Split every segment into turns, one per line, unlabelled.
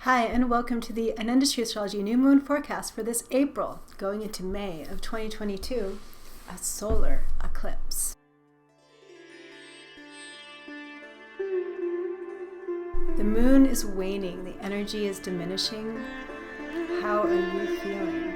Hi, and welcome to the An Industry Astrology New Moon forecast for this April, going into May of 2022, a solar eclipse. The moon is waning, the energy is diminishing. How are you feeling?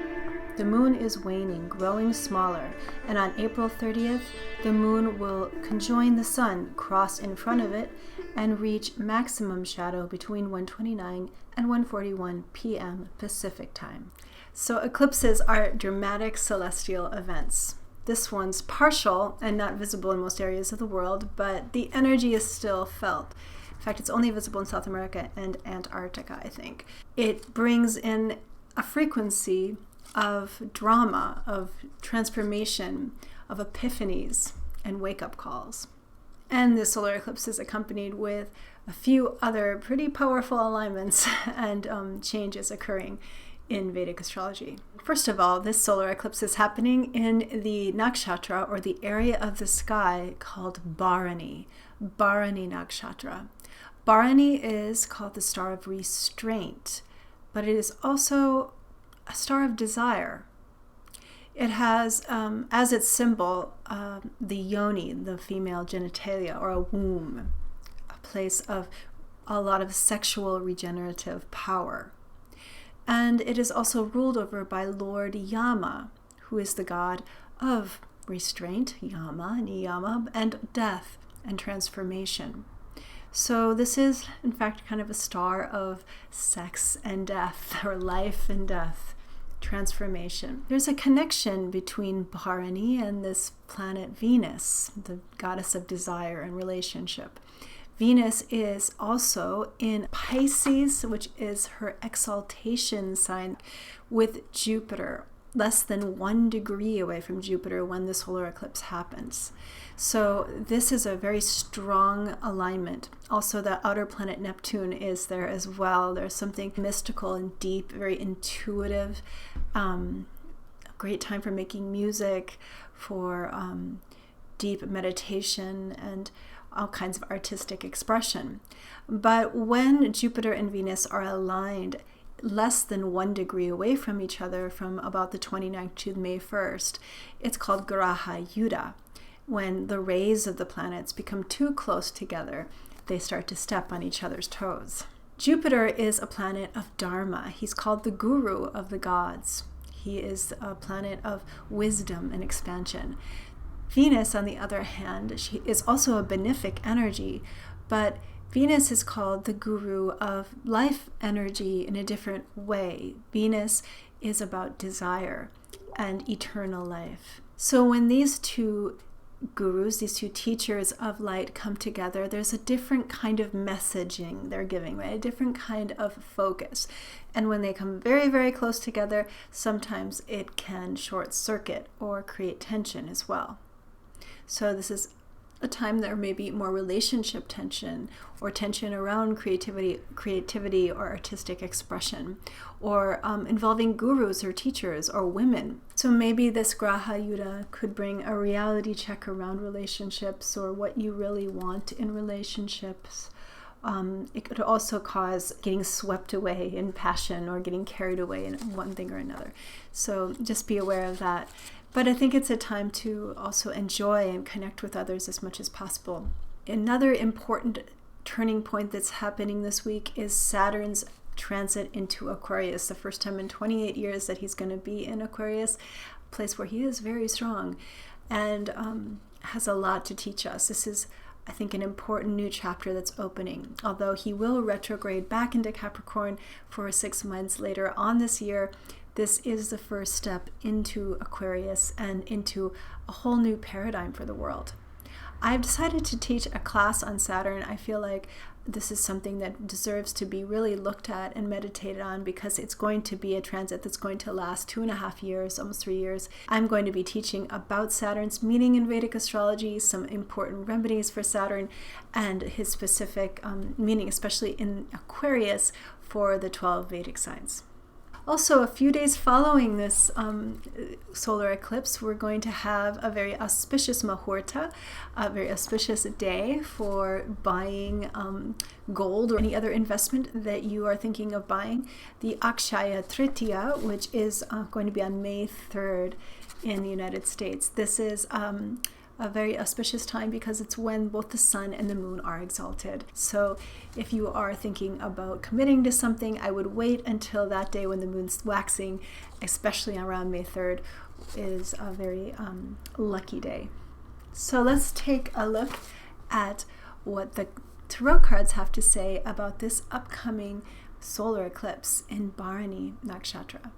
The moon is waning, growing smaller, and on April 30th, the moon will conjoin the sun, cross in front of it, and reach maximum shadow between 1:29 and 1:41 p.m. Pacific time. So eclipses are dramatic celestial events. This one's partial and not visible in most areas of the world, but the energy is still felt. In fact, it's only visible in South America and Antarctica, I think. It brings in a frequency of drama, of transformation, of epiphanies and wake-up calls. And the solar eclipse is accompanied with a few other pretty powerful alignments and changes occurring in Vedic astrology. First of all, this solar eclipse is happening in the nakshatra, or the area of the sky called Bharani nakshatra. Bharani is called the star of restraint, but it is also a star of desire. It has as its symbol the yoni, the female genitalia, or a womb, a place of a lot of sexual regenerative power. And it is also ruled over by Lord Yama, who is the god of restraint, Yama, Niyama, and death and transformation. So this is, in fact, kind of a star of sex and death, or life and death, transformation. There's a connection between Bharani and this planet Venus, the goddess of desire and relationship. Venus is also in Pisces, which is her exaltation sign, with Jupiter, less than 1 degree away from Jupiter when the solar eclipse happens. So this is a very strong alignment. Also, the outer planet Neptune is there as well. There's something mystical and deep, very intuitive, a great time for making music, for deep meditation, and all kinds of artistic expression. But when Jupiter and Venus are aligned less than 1 degree away from each other, from about the 29th to May 1st, it's called Graha Yuddha. When the rays of the planets become too close together, they start to step on each other's toes. Jupiter is a planet of Dharma. He's called the guru of the gods. He is a planet of wisdom and expansion. Venus, on the other hand, she is also a benefic energy, but Venus is called the guru of life energy in a different way. Venus is about desire and eternal life. So when these two gurus, these two teachers of light, come together, there's a different kind of messaging they're giving, right? A different kind of focus. And when they come very, very close together, sometimes it can short circuit or create tension as well. So this is a time there may be more relationship tension, or tension around creativity or artistic expression, or involving gurus or teachers or women. So maybe this Graha Yuddha could bring a reality check around relationships, or what you really want in relationships. It could also cause getting swept away in passion, or getting carried away in one thing or another. So just be aware of that. But I think it's a time to also enjoy and connect with others as much as possible. Another important turning point that's happening this week is Saturn's transit into Aquarius, the first time in 28 years that he's going to be in Aquarius, a place where he is very strong and has a lot to teach us. This is, I think, an important new chapter that's opening. Although he will retrograde back into Capricorn for 6 months later on this year, this is the first step into Aquarius and into a whole new paradigm for the world. I've decided to teach a class on Saturn. I feel like this is something that deserves to be really looked at and meditated on, because it's going to be a transit that's going to last 2.5 years, almost 3 years. I'm going to be teaching about Saturn's meaning in Vedic astrology, some important remedies for Saturn, and his specific meaning, especially in Aquarius, for the 12 Vedic signs. Also, a few days following this solar eclipse, we're going to have a very auspicious muhurta, a very auspicious day for buying gold or any other investment that you are thinking of buying. The Akshaya Tritiya, which is going to be on May 3rd in the United States. This is a very auspicious time because it's when both the sun and the moon are exalted. So if you are thinking about committing to something, I would wait until that day when the moon's waxing, especially around May 3rd, is a very lucky day. So let's take a look at what the tarot cards have to say about this upcoming solar eclipse in Bharani Nakshatra.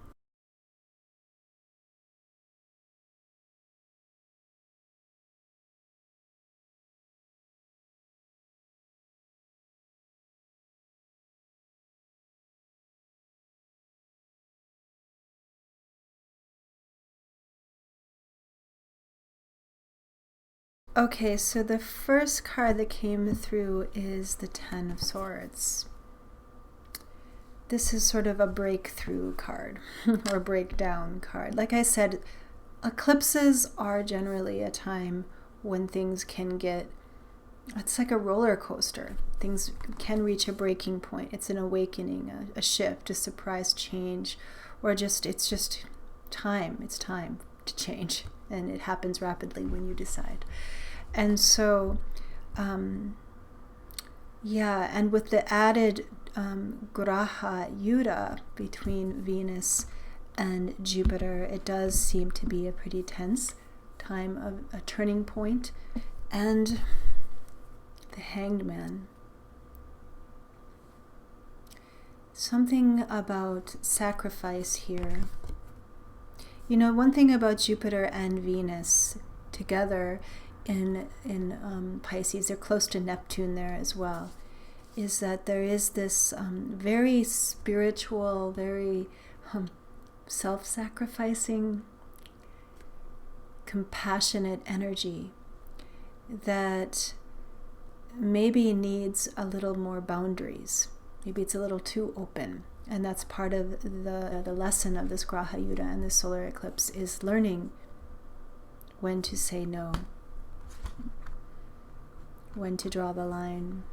Okay, so the first card that came through is the Ten of Swords. This is sort of a breakthrough card or breakdown card. Like I said, eclipses are generally a time when things can get, it's like a roller coaster. Things can reach a breaking point. It's an awakening, a shift, a surprise change, or it's just time. It's time to change, and it happens rapidly when you decide. And so, and with the added Graha Yuddha between Venus and Jupiter, it does seem to be a pretty tense time of a turning point. And the Hanged Man. Something about sacrifice here. You know, one thing about Jupiter and Venus together in Pisces, they're close to Neptune there as well, is that there is this very spiritual, very self-sacrificing, compassionate energy that maybe needs a little more boundaries. Maybe it's a little too open. And that's part of the lesson of this Graha Yuddha and this solar eclipse, is learning when to say no, when to draw the line.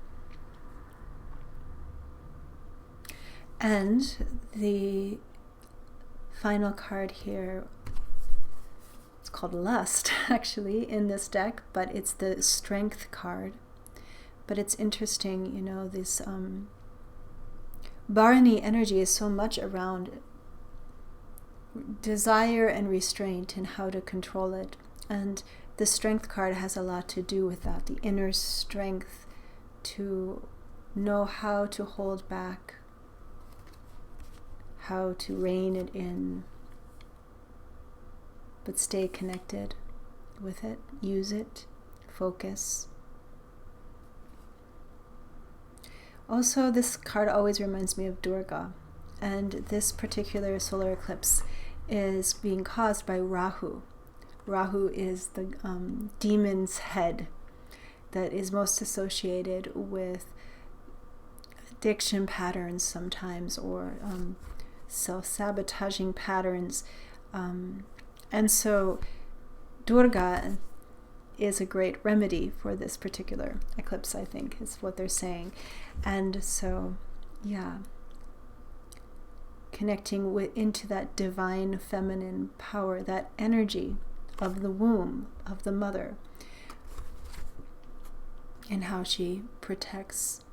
And the final card here, it's called Lust actually in this deck, but it's the Strength card. But it's interesting, you know, this Bharani energy is so much around desire and restraint and how to control it. And the Strength card has a lot to do with that, the inner strength to know how to hold back, how to rein it in, but stay connected with it, use it, focus. Also, this card always reminds me of Durga, and this particular solar eclipse is being caused by Rahu. Rahu is the demon's head that is most associated with addiction patterns sometimes, or self-sabotaging patterns. And so Durga is a great remedy for this particular eclipse, I think, is what they're saying. And so, yeah, connecting into that divine feminine power, that energy of the womb, of the mother, and how she protects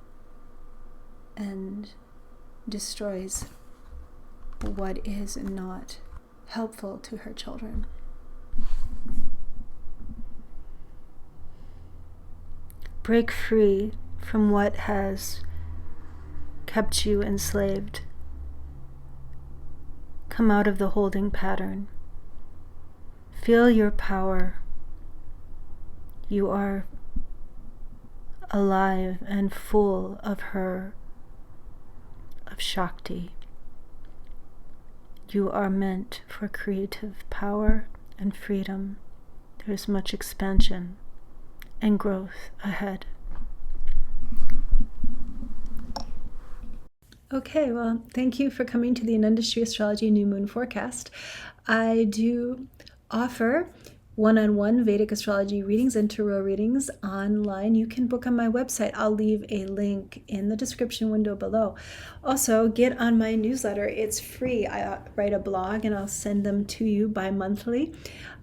and destroys what is not helpful to her children. Break free from what has kept you enslaved. Come out of the holding pattern. Feel your power. You are alive and full of her, of Shakti. You are meant for creative power and freedom. There's much expansion and growth ahead. Okay, well, thank you for coming to the Industry Astrology New Moon Forecast. I do offer one-on-one Vedic astrology readings and tarot readings online. You can book on my website. I'll leave a link in the description window below. Also, get on my newsletter. It's free. I write a blog and I'll send them to you bi-monthly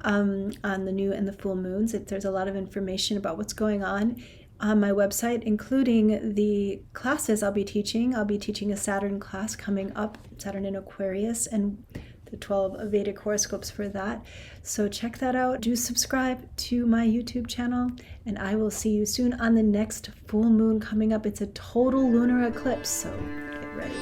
on the new and the full moons. There's a lot of information about what's going on my website, including the classes I'll be teaching. I'll be teaching a Saturn class coming up, Saturn in Aquarius, and the 12 Vedic horoscopes for that. So check that out. Do subscribe to my YouTube channel, and I will see you soon on the next full moon coming up. It's a total lunar eclipse, so get ready.